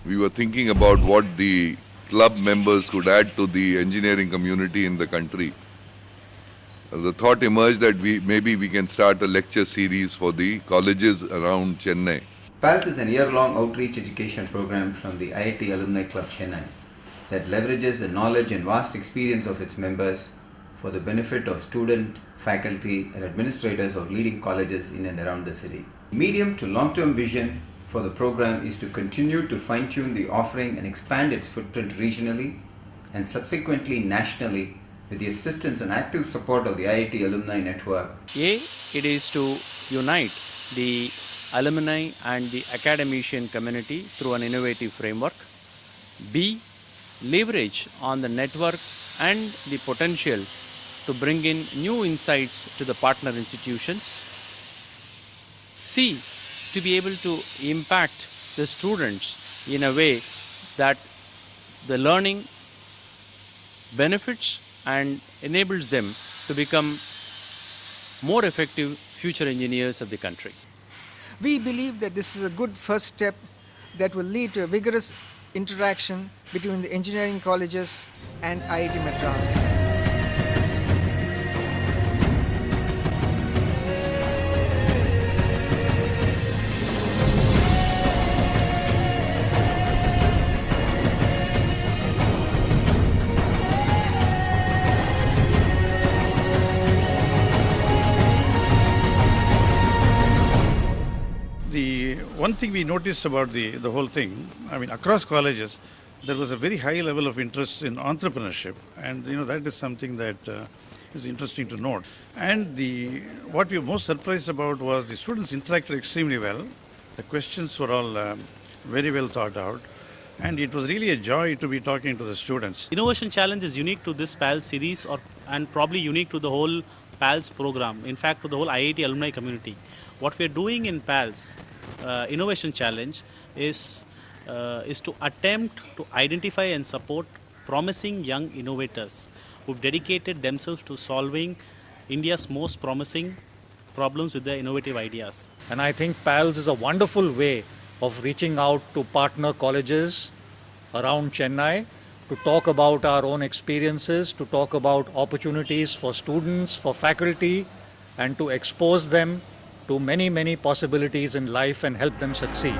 we were thinking about what the club members could add to the engineering community in the country. The thought emerged that maybe we can start a lecture series for the colleges around Chennai. PALS is an year-long outreach education program from the IIT Alumni Club Chennai that leverages the knowledge and vast experience of its members for the benefit of student, faculty and administrators of leading colleges in and around the city. Medium to long-term vision for the program is to continue to fine-tune the offering and expand its footprint regionally and subsequently nationally with the assistance and active support of the IIT Alumni Network. A, it is to unite the alumni and the academician community through an innovative framework. B, leverage on the network and the potential to bring in new insights to the partner institutions. C, to be able to impact the students in a way that the learning benefits and enables them to become more effective future engineers of the country. We believe that this is a good first step that will lead to a vigorous interaction between the engineering colleges and IIT Madras. The one thing we noticed about the whole thing, across colleges, there was a very high level of interest in entrepreneurship, and that is something that is interesting to note. And what we were most surprised about was the students interacted extremely well. The questions were all very well thought out, and it was really a joy to be talking to the students. Innovation Challenge is unique to this PALS series and probably unique to the whole PALS program, in fact to the whole IIT alumni community. What we are doing in PALS Innovation Challenge is to attempt to identify and support promising young innovators who've dedicated themselves to solving India's most promising problems with their innovative ideas. And I think PALS is a wonderful way of reaching out to partner colleges around Chennai to talk about our own experiences, to talk about opportunities for students, for faculty, and to expose them to many, many possibilities in life and help them succeed.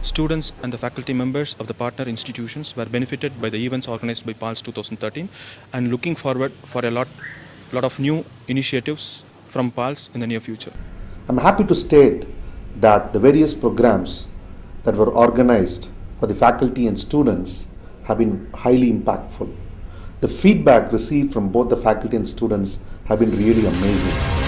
Students and the faculty members of the partner institutions were benefited by the events organized by PALS 2013 and looking forward for a lot of new initiatives from PALS in the near future. I'm happy to state that the various programs that were organized for the faculty and students have been highly impactful. The feedback received from both the faculty and students have been really amazing.